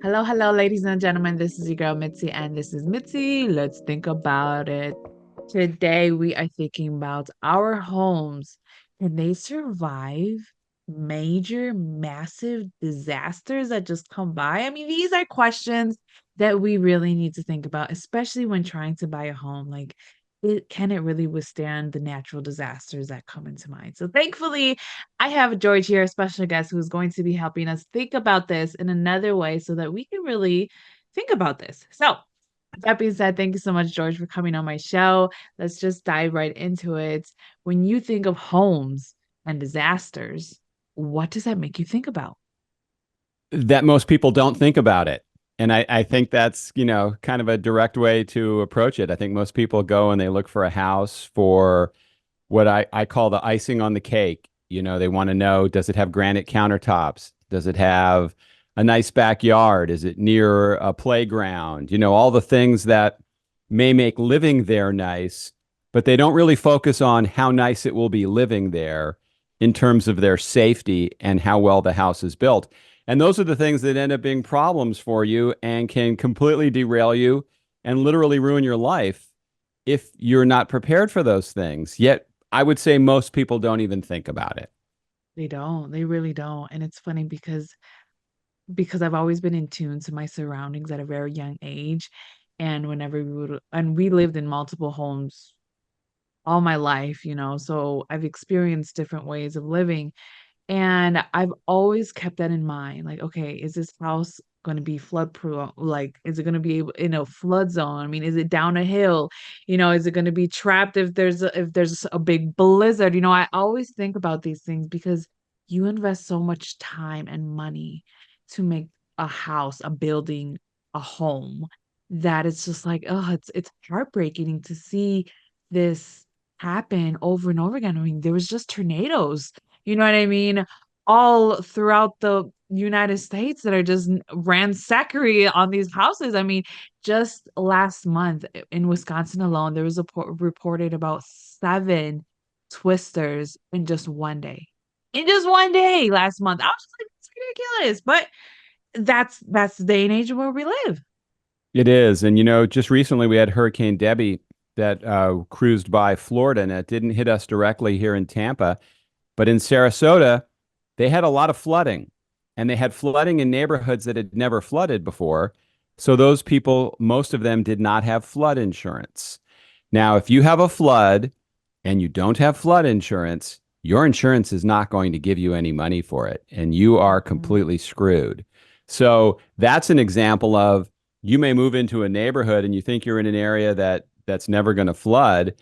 Hello, hello, ladies and gentlemen. This is your girl Mitzi, and this is Mitzi. Let's think about it. Today, we are thinking about our homes. Can they survive major, massive disasters that just come by? I mean, these are questions that we really need to think about, especially when trying to buy a home. Like, can it really withstand the natural disasters that come into mind? So, thankfully, I have George here, a special guest who's going to be helping us think about this in another way so that we can really think about this. So, that being said, thank you so much, George, for coming on my show. Let's just dive right into it. When you think of homes and disasters, what does that make you think about? That most people don't think about it. And I think that's, kind of a direct way to approach it. I think most people go and they look for a house for what I call the icing on the cake. They want to know, does it have granite countertops? Does it have a nice backyard? Is it near a playground? All the things that may make living there nice, but they don't really focus on how nice it will be living there in terms of their safety and how well the house is built. And those are the things that end up being problems for you and can completely derail you and literally ruin your life if you're not prepared for those things. Yet, I would say most people don't even think about it. They don't. They really don't. And it's funny because I've always been in tune to my surroundings at a very young age. And whenever we lived in multiple homes all my life, so I've experienced different ways of living. And I've always kept that in mind. Like, okay, is this house going to be flood proof? Like, is it going to be able in a flood zone? I mean, is it down a hill? Is it going to be trapped if there's a big blizzard? I always think about these things because you invest so much time and money to make a house, a building, a home that it's just like, oh, it's heartbreaking to see this happen over and over again. I mean, there was just tornadoes, you know what I mean? All throughout the United States that are just ransackery on these houses. I mean, just last month in Wisconsin alone, there was reported about seven twisters in just one day. In just one day last month. I was just like, it's ridiculous. But that's the day and age where we live. It is. And, just recently we had Hurricane Debbie that cruised by Florida, and it didn't hit us directly here in Tampa. But in Sarasota, they had a lot of flooding, and they had flooding in neighborhoods that had never flooded before. So those people, most of them did not have flood insurance. Now, if you have a flood and you don't have flood insurance, your insurance is not going to give you any money for it, and you are Mhm. completely screwed. So that's an example of you may move into a neighborhood and you think you're in an area that's never going to flood,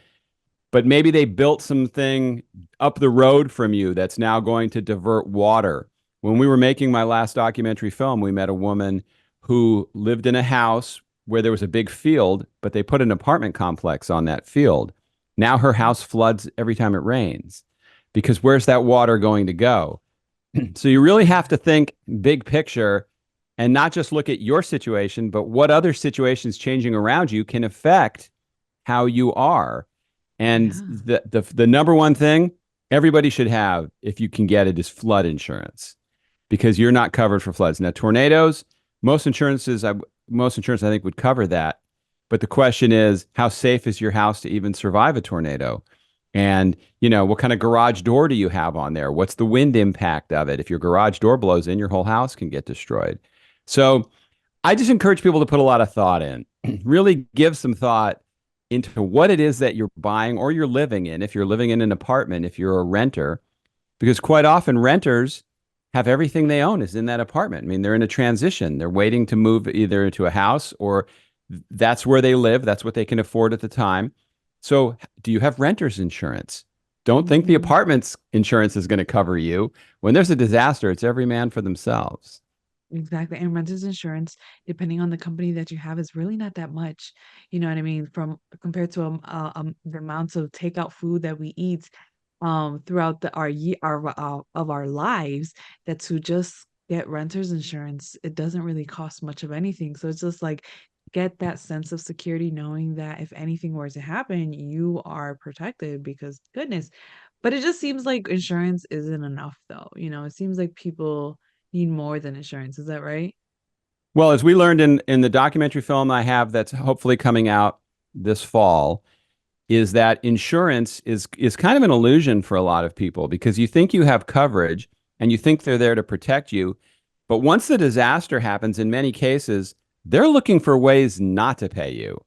but maybe they built something up the road from you that's now going to divert water. When we were making my last documentary film, we met a woman who lived in a house where there was a big field, but they put an apartment complex on that field. Now her house floods every time it rains because where's that water going to go? So you really have to think big picture and not just look at your situation, but what other situations changing around you can affect how you are. And Yeah. the number one thing everybody should have, if you can get it, is flood insurance because you're not covered for floods. Now, tornadoes, most insurances, most insurance I think would cover that. But the question is, how safe is your house to even survive a tornado? And, what kind of garage door do you have on there? What's the wind impact of it? If your garage door blows in, your whole house can get destroyed. So I just encourage people to put a lot of thought in, really give some thought into what it is that you're buying or you're living in. If you're living in an apartment, if you're a renter, because quite often renters have everything they own is in that apartment. I mean, they're in a transition. They're waiting to move either into a house or that's where they live. That's what they can afford at the time. So, do you have renter's insurance? Don't think the Mhm. apartment's insurance is going to cover you. When there's a disaster, it's every man for themselves. Exactly. And renter's insurance, depending on the company that you have, is really not that much. You know what I mean? From compared to the amounts of takeout food that we eat throughout our year of our lives, that to just get renter's insurance, it doesn't really cost much of anything. So it's just like get that sense of security knowing that if anything were to happen, you are protected because goodness. But it just seems like insurance isn't enough though. It seems like people need more than insurance. Is that right? Well, as we learned in the documentary film I have that's hopefully coming out this fall, is that insurance is kind of an illusion for a lot of people because you think you have coverage and you think they're there to protect you, but once the disaster happens, in many cases, they're looking for ways not to pay you.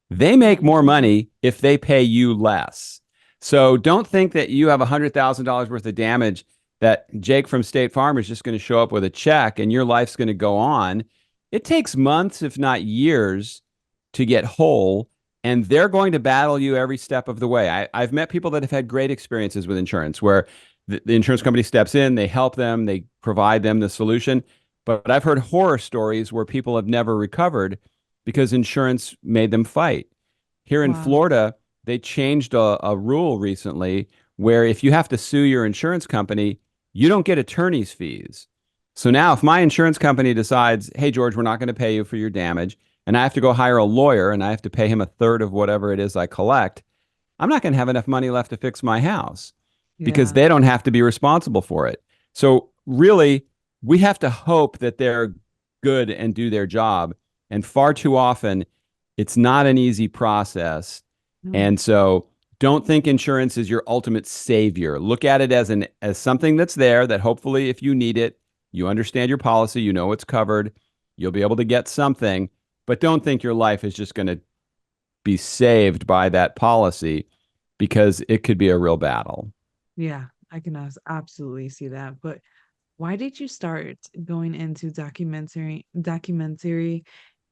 They make more Mhm. money if they pay you less. So don't think that you have $100,000 worth of damage that Jake from State Farm is just going to show up with a check and your life's going to go on. It takes months, if not years, to get whole, and they're going to battle you every step of the way. I've met people that have had great experiences with insurance where the insurance company steps in, they help them, they provide them the solution. But I've heard horror stories where people have never recovered because insurance made them fight. Here in Wow. Florida, they changed a rule recently where if you have to sue your insurance company, you don't get attorney's fees. So now, if my insurance company decides, hey, George, we're not going to pay you for your damage, and I have to go hire a lawyer and I have to pay him a third of whatever it is I collect, I'm not going to have enough money left to fix my house because Yeah. they don't have to be responsible for it. So, really, we have to hope that they're good and do their job. And far too often, it's not an easy process. No. And so, don't think insurance is your ultimate savior. Look at it as something that's there that hopefully if you need it, you understand your policy, you know it's covered, you'll be able to get something, but don't think your life is just going to be saved by that policy because it could be a real battle. Yeah, I can absolutely see that. But why did you start going into documentary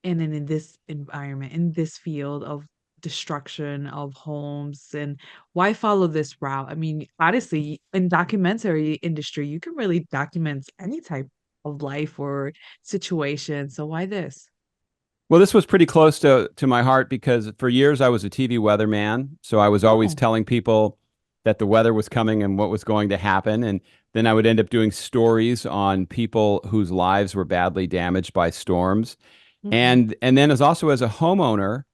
and in this environment, in this field of destruction of homes, and why follow this route? I mean, honestly, in documentary industry, you can really document any type of life or situation. So why this? Well, this was pretty close to my heart because for years I was a TV weatherman. So I was always Oh. telling people that the weather was coming and what was going to happen. And then I would end up doing stories on people whose lives were badly damaged by storms. Mhm. And then as a homeowner,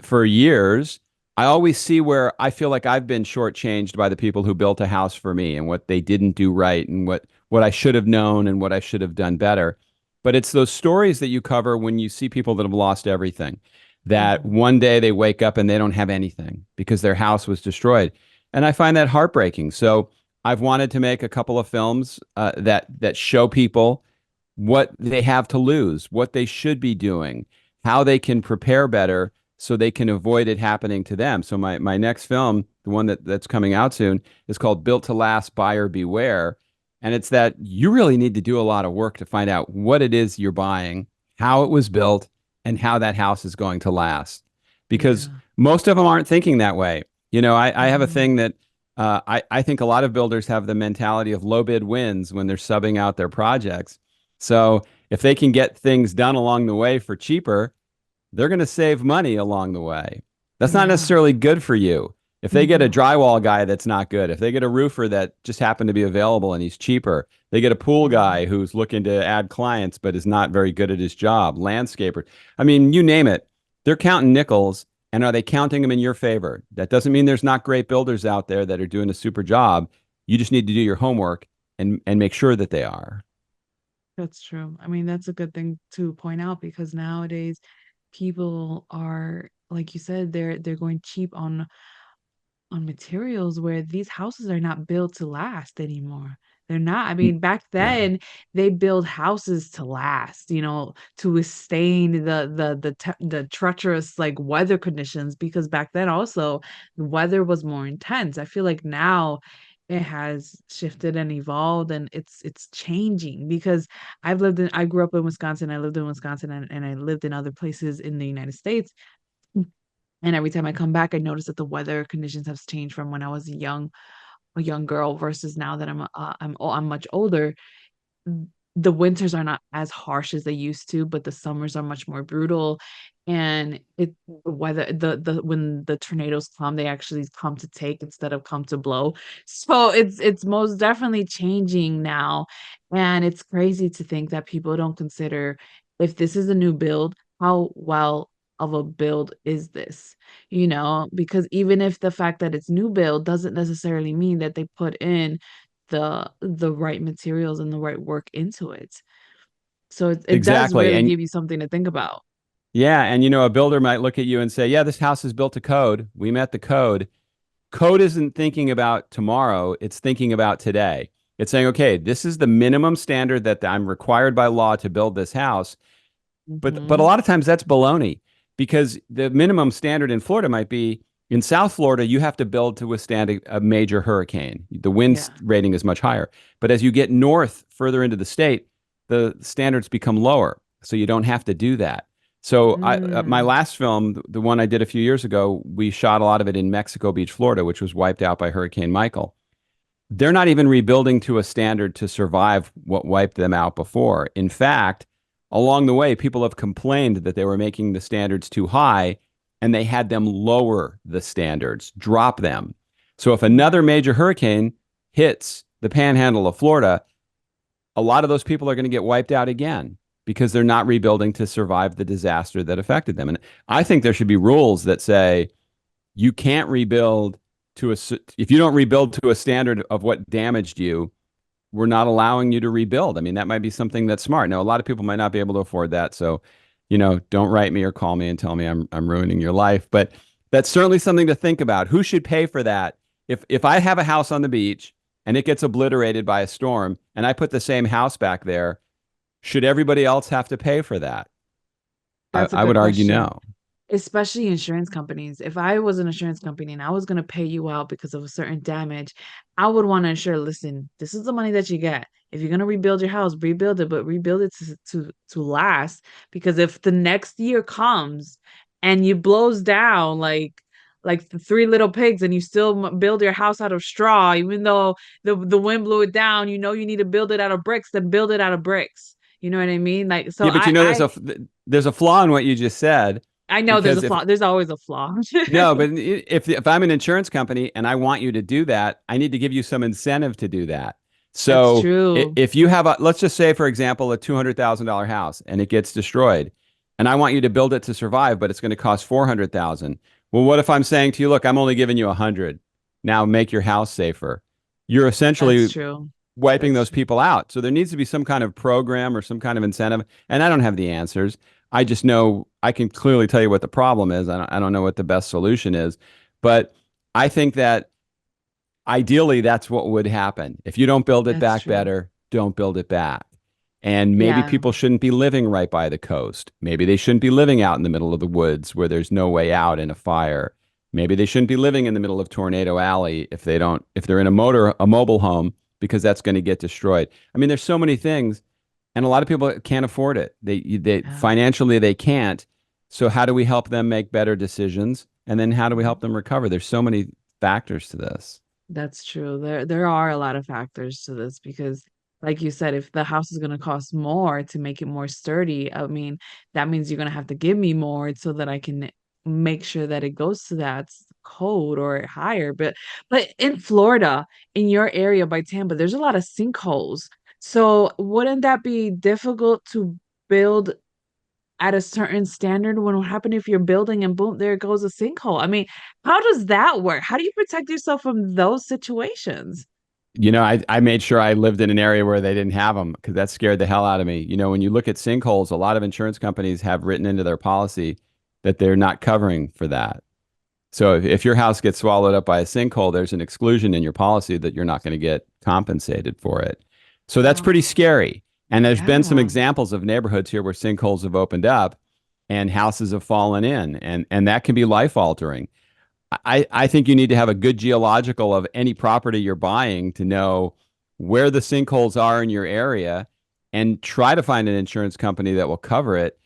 for years, I always see where I feel like I've been shortchanged by the people who built a house for me and what they didn't do right and what I should have known and what I should have done better. But it's those stories that you cover when you see people that have lost everything, that Mhm. one day they wake up and they don't have anything because their house was destroyed. And I find that heartbreaking. So I've wanted to make a couple of films that show people what they have to lose, what they should be doing, how they can prepare better so they can avoid it happening to them. So my next film, the one that's coming out soon, is called Built to Last Buyer Beware. And it's that you really need to do a lot of work to find out what it is you're buying, how it was built, and how that house is going to last. Because Yeah. most of them aren't thinking that way. You know, I have a Mhm. thing that I think a lot of builders have the mentality of low bid wins when they're subbing out their projects. So if they can get things done along the way for cheaper, they're going to save money along the way. That's not Yeah. necessarily good for you. If they get a No. drywall guy that's not good, if they get a roofer that just happened to be available and he's cheaper, they get a pool guy Mhm. who's looking to add clients but is not very good at his job, landscaper. I mean, you name it. They're counting nickels, and are they counting them in your favor? That doesn't mean there's not great builders out there that are doing a super job. You just need to do your homework and make sure that they are. That's true. I mean, that's a good thing to point out because nowadays people are, like you said, they're going cheap on materials where these houses are not built to last anymore. They're not. I mean, back Yeah. then they built houses to last, to withstand the treacherous like weather conditions because back then also the weather was more intense. I feel like now it has shifted and evolved and it's changing because I grew up in Wisconsin, I lived in Wisconsin and I lived in other places in the United States. And every time I come back, I notice that the weather conditions have changed from when I was a young girl versus now that I'm much older. The winters are not as harsh as they used to, but the summers are much more brutal. And the weather, when the tornadoes come, they actually come to take instead of come to blow. So it's most definitely changing now. And it's crazy to think that people don't consider if this is a new build, how well of a build is this? Because even if the fact that it's new build doesn't necessarily mean that they put in the right materials and the right work into it. So it does Exactly. really And give you something to think about. yeah, and a builder might look at you and say, "Yeah, this house is built to code. We met the code." Code isn't thinking about tomorrow, it's thinking about today. It's saying, "Okay, this is the minimum standard that I'm required by law to build this house." But a Hmm. lot of times that's baloney because the minimum standard in Florida might be in South Florida, you have to build to withstand a major hurricane. The wind Yeah. rating is much higher. But as you get north, further into the state, the standards become lower. So you don't have to do that. So my Mm. last film, the one I did a few years ago, we shot a lot of it in Mexico Beach, Florida, which was wiped out by Hurricane Michael. They're not even rebuilding to a standard to survive what wiped them out before. In fact, along the way, people have complained that they were making the standards too high and they had them lower the standards, drop them. So if another Yeah. major hurricane hits the panhandle of Florida, a lot of those people are going to get wiped out again because they're not rebuilding to survive the disaster that affected them. And I think there should be rules that say you can't rebuild to a if you don't rebuild to a standard of what damaged you, we're not allowing you to rebuild. I mean, that might be something that's smart. Now, a lot of people might not be able to afford that, so don't write me or call me and tell me I'm ruining your life. But that's certainly something to think about. Who should pay for that? If I have a house on the beach and it gets obliterated by a storm, and I put the same house back there, should everybody else have to pay for that? I, That's a I good would argue question. no. Especially insurance companies. If I was an insurance company and I was going to pay you out because of a certain damage, I would want to ensure, listen, this is the money that you get. If you're going to rebuild your house, rebuild it, but rebuild it to last. Because if the next year comes and you blows down like the three little pigs and you still build your house out of straw, even though the wind blew it down, you need to build it out of bricks, then build it out of bricks. You know what I mean? Like so Yeah, but there's a flaw in what you just said I know there's a because if flaw. There's always a flaw. no, but if I'm an insurance company and I want you to do that, I need to give you some incentive to do that. That's So true. if you have let's just say, for example, a $200,000 house and it gets destroyed, and I want you to build it to survive, but it's going to cost 400,000. Well, what if I'm saying to you, look, I'm only giving you 100. Now make your house safer. You're That's essentially true. wiping That's those true. people out. So there needs to be some kind of program or some kind of incentive. And I don't have the answers. I just know I can clearly tell you what the problem is. I don't know what the best solution is. But I think that ideally that's what would happen. If you don't build it That's back true. better, don't build it back. And maybe Yeah. people shouldn't be living right by the coast. Maybe they shouldn't be living out in the middle of the woods where there's no way out in a fire. Maybe they shouldn't be living in the middle of Tornado Alley if they're in a mobile home because that's going to get destroyed. I mean, there's so many things, and a lot of people can't afford it. They Yeah. financially they can't. So how do we help them make better decisions? And then how do we Mhm. help them recover? There's so many factors to this. That's true. There are a lot of factors to this because like you said, if the house is going to cost more to make it more sturdy, I mean, that means you're going to have to give me more so that I can make sure that it goes to that code or higher. But in Florida, in your area by Tampa, there's a lot of sinkholes. So wouldn't that be difficult to build at a certain standard when what happened if you're building and boom, there goes a sinkhole? I mean, how does that work? How do you protect yourself from those situations? I made sure I lived in an area where they didn't have them because that scared the hell out of me. When you look at sinkholes, a lot of insurance companies have written into their policy that they're not covering for that. So if your house gets swallowed up by a sinkhole, there's an exclusion in your policy that you're not going to get compensated for it. So that's pretty Oh, scary. And there's been some yeah. examples of neighborhoods here where sinkholes have opened up and houses have fallen in, and that can be life altering. I think you need to have a good geological of any property you're buying to know where the sinkholes are in your area and try to find an insurance company that will cover it.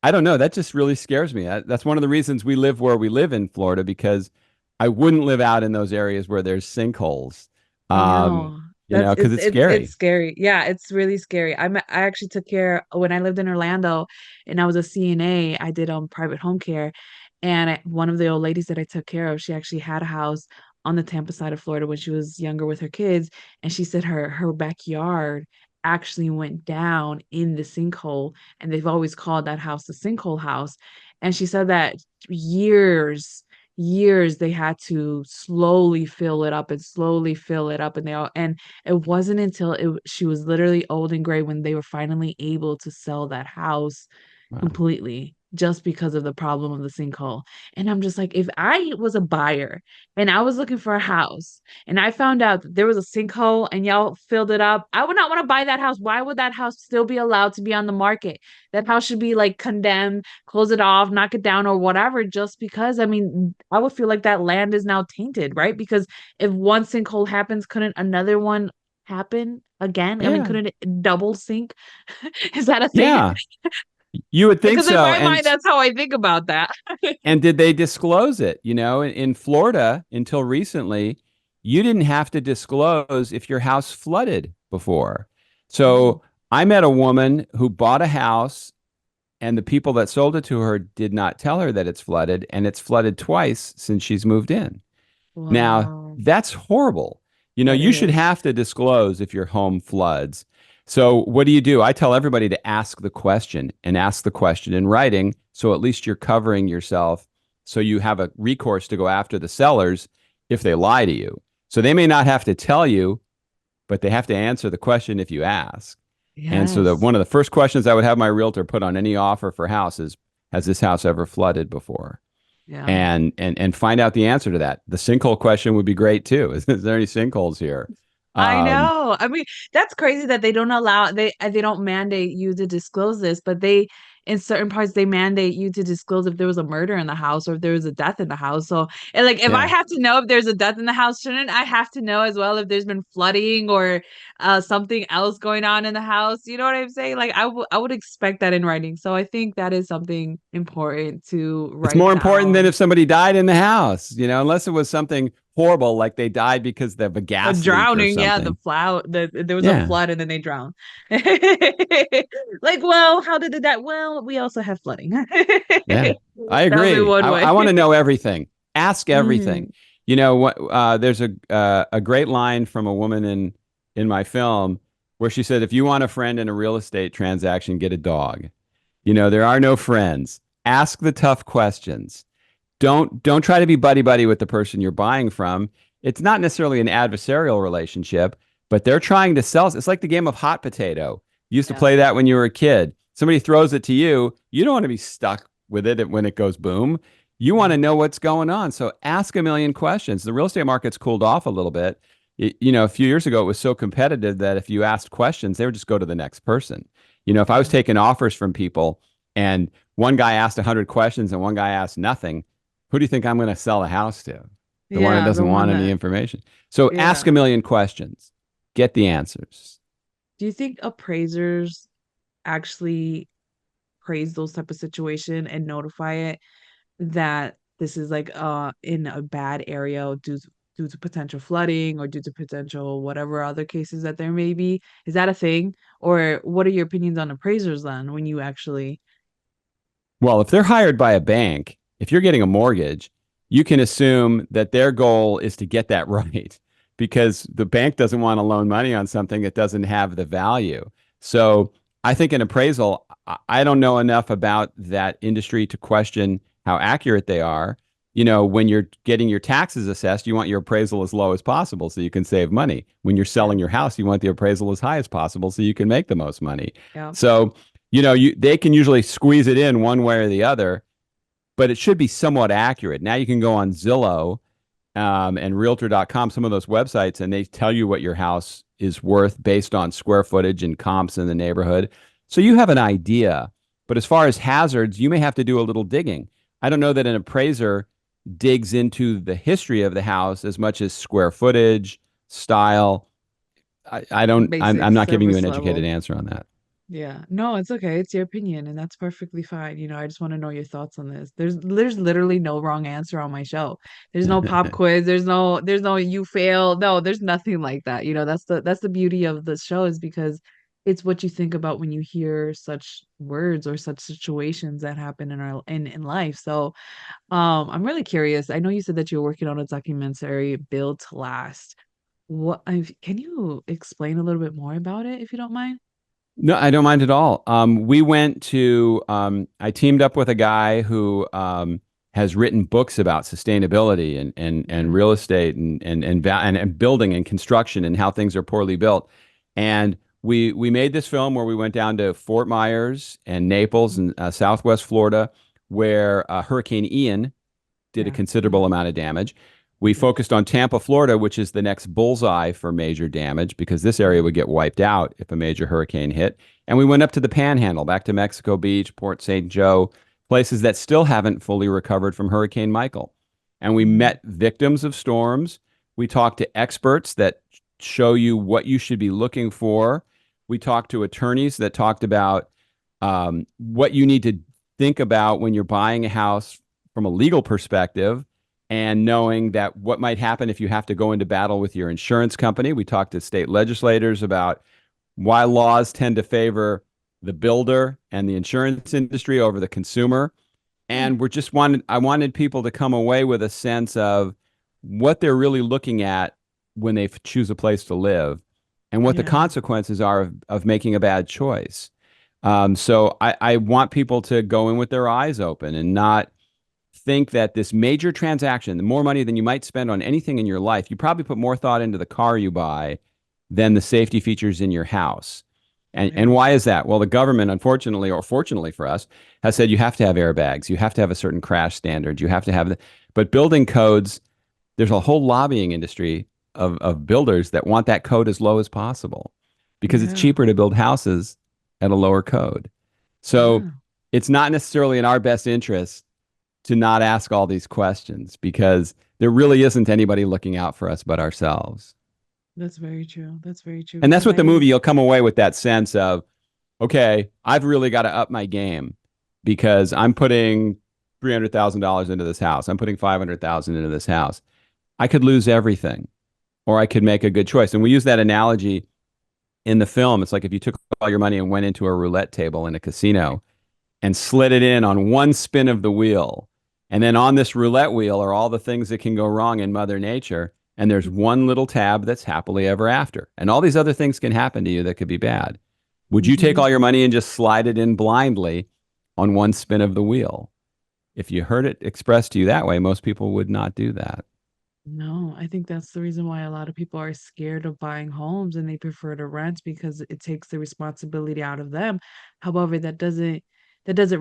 I don't know. That just really scares me. That's one of the reasons we live where we live in Florida because I wouldn't live out in those areas where there's sinkholes. I Um, know. That's because it's it's scary. scary. Yeah, it's really scary. I actually took care when I lived in Orlando and I was a CNA, I did private home care. And one of the old ladies that I took care of, she actually had a house on the Tampa side of Florida when she was younger with her kids. And she said her backyard actually went down in the sinkhole. And they've always called that house the sinkhole house. And she said that years years they had to slowly fill it up and slowly fill it up, and it wasn't until she was literally old and gray when they were finally able to sell that house Wow. completely, just because of the problem of the sinkhole. And I'm just like, if I was a buyer and I was looking for a house and I found out that there was a sinkhole and y'all filled it up, I would not want to buy that house. Why would that house still be allowed to be on the market? That house should be like condemned, close it off, knock it down, or whatever, just because. I mean, I would feel like that land is now tainted, right? Because if one sinkhole happens, couldn't another one happen again? I mean, Yeah. couldn't it double sink? Is that a thing? Yeah. You would think Because in so. my mind, that's how I think about that. And did they disclose it? In Florida, until recently, you didn't have to disclose if your house flooded before. Oh, So I met a woman who bought a house, and the people that sold it to her did not tell her that it's flooded, and it's flooded twice since she's moved in. Now, wow. that's horrible. That You should is. have to disclose if your home floods. So, what do? I tell everybody to ask the question and ask the question in writing. So, at least you're covering yourself. So, you have a recourse to go after the sellers if they lie to you. So, they may not have to tell you, but they have to answer the question if you ask. And so, Yes. one of the first questions I would have my realtor put on any offer for house is, has this house ever flooded before? Yeah. And find out the answer to that. The sinkhole question would be great too. Is there any sinkholes here? I Um, know. I mean, that's crazy that they don't mandate you to disclose this, but they in certain parts they mandate you to disclose if there was a murder in the house or if there was a death in the house. So, and like if I yeah, have to know if there's a death in the house, shouldn't I have to know as well if there's been flooding or something else going on in the house? You know what I'm saying? Like I would expect that in writing. So I think that is something important to it's write more important than down. if somebody died in the house. Unless it was something horrible, like they died because of a A gas leak or drowning, yeah, something. there was a Yeah, flood and then they drowned. Like, well, how did that? Well, we also have flooding. yeah, I That'll be agree. one I way. want to know everything. Ask everything. Mhm. What? There's a great line from a woman in my film where she said, "If you want a friend in a real estate transaction, get a dog." There are no friends. Ask the tough questions. Don't try to be buddy buddy with the person you're buying from. It's not necessarily an adversarial relationship, but they're trying to sell. It's like the game of hot potato. You used to Yeah, play that when you were a kid. Somebody throws it to you. You don't want to be stuck with it when it goes boom. You want to yeah, know what's going on. So ask a million questions. The real estate market's cooled off a little bit. A few years ago, it was so competitive that if you asked questions, they would just go to the next person. If I was yeah, taking offers from people and one guy asked 100 questions and one guy asked nothing, who do you think I'm going to sell a house to? The one that yeah. The doesn't one want any that, information. So ask yeah. a million questions, get the answers. Do you think appraisers actually praise those type of situation and notify it that this is like in a bad area due to potential flooding or due to potential whatever other cases that there may be? Is that a thing? Or what are your opinions on appraisers then when you actually Well, if they're hired by a bank, if you're getting a mortgage, you can assume that their goal is to get that right because the bank doesn't want to loan money on something that doesn't have the value. So I think an appraisal, I don't know enough about that industry to question how accurate they are. When you're getting your taxes assessed, you want your appraisal as low as possible so you can save money. When you're yeah, selling your house, you want the appraisal as high as possible so you can make the most money. yeah, So they can usually squeeze it in one way or the other, but it should be somewhat accurate. Now you can go on Zillow and Realtor.com, some of those websites, and they tell you what your house is worth based on square footage and comps in the neighborhood. So you have an idea. But as far as hazards, you may have to do a little digging. I don't know that an appraiser digs into the history of the house as much as square footage, style. I don't. I'm basic not giving you service an educated level. answer on that. Yeah. No, it's okay. It's your opinion and that's perfectly fine. I just want to know your thoughts on this. There's literally no wrong answer on my show. There's no pop quiz. There's no you fail. No, there's nothing like that. That's the beauty of the show is because it's what you think about when you hear such words or such situations that happen in life. So, I'm really curious. I know you said that you're working on a documentary Build to Last. Can you explain a little bit more about it if you don't mind? No, I don't mind at all. I teamed up with a guy who has written books about sustainability and Yeah. real estate and building and construction and how things are poorly built. And we made this film where we went down to Fort Myers and Naples and Southwest Florida, where Hurricane Ian did a Yeah. Yeah. considerable amount of damage. We Yes. focused on Tampa, Florida, which is the next bullseye for major damage because this area Yeah. would get wiped out if a major hurricane hit. And we went up to the Panhandle, back to Mexico Beach, Port St. Joe, places that still haven't fully recovered from Hurricane Michael. And we Mm. met victims of storms. We talked to experts that show you what you should be looking for. We talked to attorneys that talked about what you need to think about when you're buying a house from a legal perspective and knowing that what might happen if you have to go into battle with your insurance company. We talked to state legislators about why laws tend to favor the builder and the insurance industry over the consumer. Hmm. And I wanted people to come away with a sense of what they're really looking at when they choose a place to live and what the Yeah. consequences are of making a bad choice. So I want people to go in with their eyes open and not think that this major transaction, the more money than you might spend on anything in your life, you probably put more thought into the car you buy than the safety features in your house. And Very why true. is that? Well, the government, unfortunately or fortunately for us, has said you have to have airbags, you have to have a certain crash standard, you have to have the, but building codes, there's a whole lobbying industry of builders that want that code as low as possible because it's Yeah. cheaper to build houses at a lower code. So Yeah. it's not necessarily in our best interest to not ask all these questions because there really isn't anybody looking out for us but ourselves. That's very true. That's very true And that's because what I the movie, even you'll come away with that sense of, okay, I've really got to up my game because I'm putting $300,000 into this house. I'm putting 500,000 into this house. I could lose everything or I could make a good choice. And we use that analogy in the film. It's like if you took all your money and went into a roulette table in a casino and slid it in on one spin of the wheel. And then on this roulette wheel are all the things that can go wrong in Mother Nature. And there's one little tab that's happily ever after. And all these other things can happen to you that could be bad. Would you take hmm all your money and just slide it in blindly on one spin of the wheel? If you heard it expressed to you that way, most people would not do that. No, I think that's the reason why a lot of people are scared of buying homes and they prefer to rent because it takes the responsibility out of them. However, that doesn't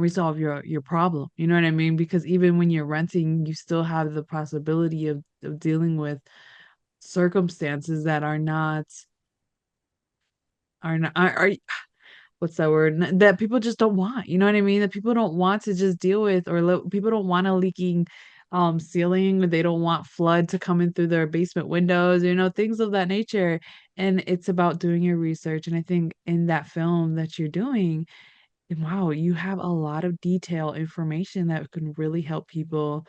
resolve your problem. You know what I mean? Because even when you're renting, you still have the possibility of dealing with circumstances that are what's that word? That people just don't want. You know what I mean? That people don't want to just deal with, or people don't want a leaking ceiling. They don't want flood to come in through their basement windows, things of that nature. And it's about doing your research. And I think in that film that you're doing, wow, you have a lot of detail information that can really help people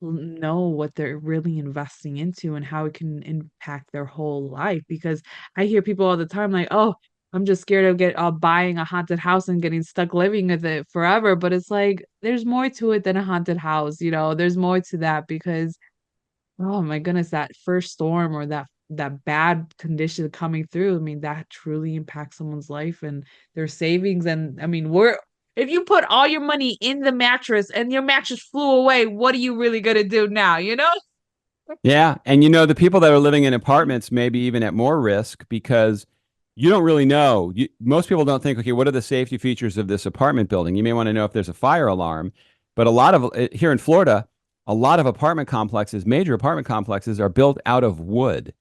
know what they're really investing into and how it can impact their whole life. Because I hear people all the time like, "Oh, I'm just scared of buying a haunted house and getting stuck living with it forever." But it's like there's more to it than a haunted house, There's more to that because oh my goodness, that first storm or that bad condition coming through, I mean, that truly impacts someone's life and their savings. And I mean, we're if you put all your money in the mattress and your mattress flew away, what are you really gonna do now, you know? Yeah. And the people that are living in apartments may be even at more risk because you don't really know. Most people don't think, okay, what are the safety features of this apartment building? You may want to know if there's a fire alarm, but a lot of here in Florida, a lot of apartment complexes, major apartment complexes are built out of wood.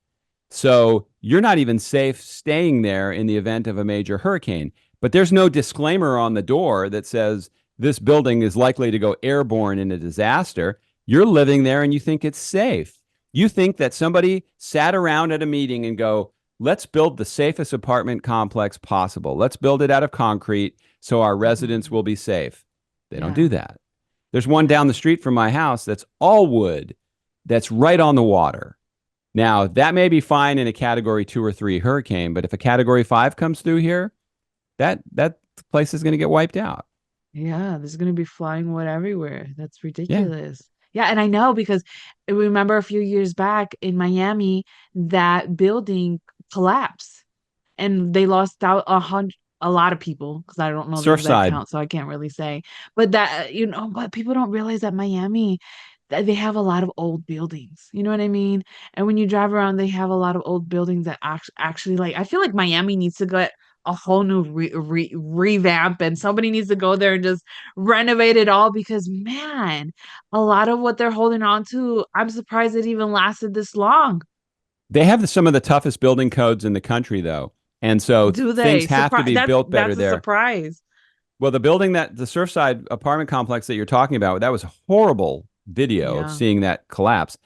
So you're not even safe staying there in the event of a major hurricane. But there's no disclaimer on the door that says this building is likely to go airborne in a disaster. You're living there and you think it's safe. You think that somebody sat around at a meeting and go, let's build the safest apartment complex possible. Let's build it out of concrete so our residents Mhm. will be safe. They don't do Yeah, that. There's one yeah. down the street from my house that's all wood, that's right on the water. Now, that may be fine in a category 2 or 3 hurricane, but if a category 5 comes through here, that place is going to get wiped out. Yeah, there's gonna be flying wood everywhere. That's Yeah. ridiculous. Yeah, and I know because I remember a few years back in Miami, that building collapsed and they lost out a lot of people because I don't know the exact Surfside. count, so I can't really say. But that, but people don't realize that Miami, that they have a lot of old buildings. You know what I mean? And when you drive around, they have a lot of old buildings that actually, like, I feel like Miami needs to get a whole new revamp, and somebody needs to go there and just renovate it all because, man, a lot of what they're holding on to, I'm surprised it even lasted this long. They have some of the toughest building codes in the country, though. And so Do things they? have to Surprise! be built better That's a there. surprise. Well, the Surfside apartment complex that you're talking about, that was a horrible video of Yeah. seeing that collapse.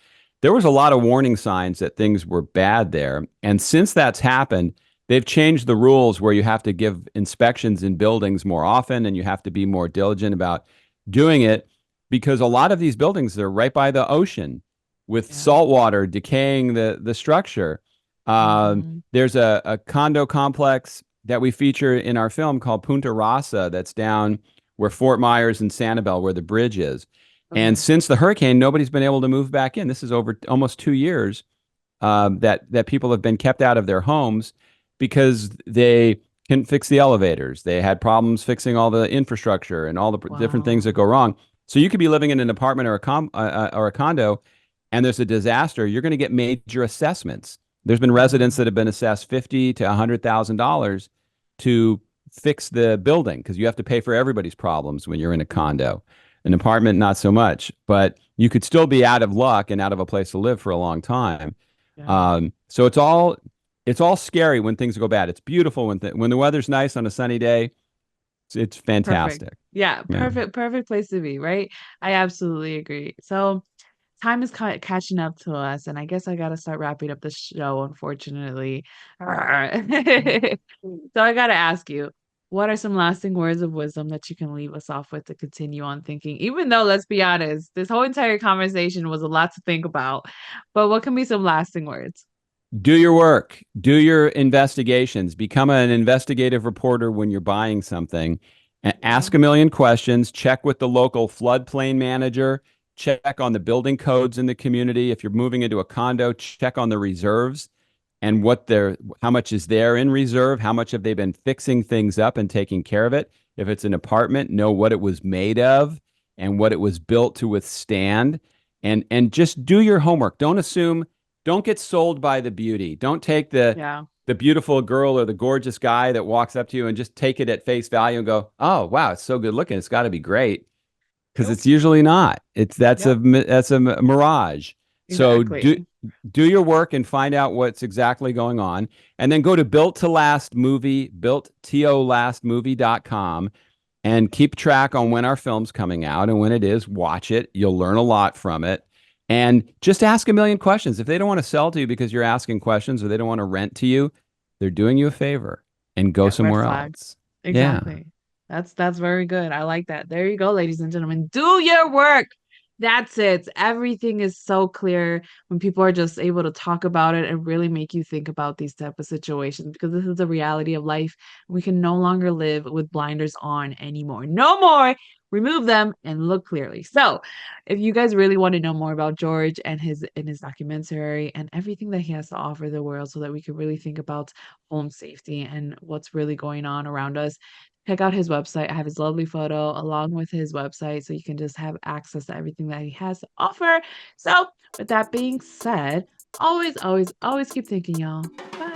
There was a lot of warning signs that things were bad there. And since that's happened, they've changed the rules where you have to give inspections in buildings more often and you have to be more diligent about doing it because a lot of these buildings are right by the ocean with Yeah. salt water decaying the structure. Hmm. There's a condo complex that we feature in our film called Punta Rasa that's down where Fort Myers and Sanibel, where the bridge is. And Okay. since the hurricane, nobody's been able to move back in. This is over almost 2 years that people have been kept out of their homes because they couldn't fix the elevators. They had problems fixing all the infrastructure and all the different things that Wow. go wrong. So you could be living in an apartment or a condo, and there's a disaster. You're going to get major assessments. There's been Yeah. residents that have been assessed $50,000 to $100,000 to fix the building because you have to pay for everybody's problems when you're in a condo. An apartment, not so much, but you could still be out of luck and out of a place to live for a long time. Yeah. So it's all scary when things go bad. It's beautiful when the weather's nice on a sunny day. It's Perfect. fantastic. Yeah. Yeah. Perfect place to be, right? I absolutely agree. So time is catching up to us, and I guess I gotta start wrapping up the show, unfortunately. So I gotta ask you, what are some lasting words of wisdom that you can leave us off with to continue on thinking? Even though, let's be honest, this whole entire conversation was a lot to think about, but what can be some lasting words? Do your work, do your investigations, become an investigative reporter when you're buying something, and Yeah. ask a million questions, check with the local floodplain manager, check on the building codes in the community. If you're moving into a condo, check on the reserves and how much is there in reserve, how much have they been fixing things up and taking care of it. If it's an apartment, know what it was made of and what it was built to withstand. And just do your homework. Don't get sold by the beauty. Don't take Yeah. the beautiful girl or the gorgeous guy that walks up to you and just take it at face value and go, "Oh, wow, it's so good looking. It's got to be great." Because Nope. it's usually not. It's Yep. that's a mirage. So Exactly. do your work and find out what's exactly going on, and then go to built to last movie built to lastmovie.com and keep track on when our film's coming out and when it is. Watch it. You'll learn a lot from it. And just ask a million questions. If they don't want to sell to you because you're asking questions or they don't want to rent to you, they're doing you a favor and go Yeah, red somewhere flag. else. Yeah. Exactly. That's very good. I like that. There you go, ladies and gentlemen. Do your work. That's it. Everything is so clear when people are just able to talk about it and really make you think about these type of situations because this is the reality of life. We can no longer live with blinders on anymore. No more. Remove them and look clearly. So, if you guys really want to know more about George and his documentary and everything that he has to offer the world so that we can really think about home safety and what's really going on around us, check out his website. I have his lovely photo along with his website so you can just have access to everything that he has to offer. So, with that being said, always, always, always keep thinking, y'all. Bye.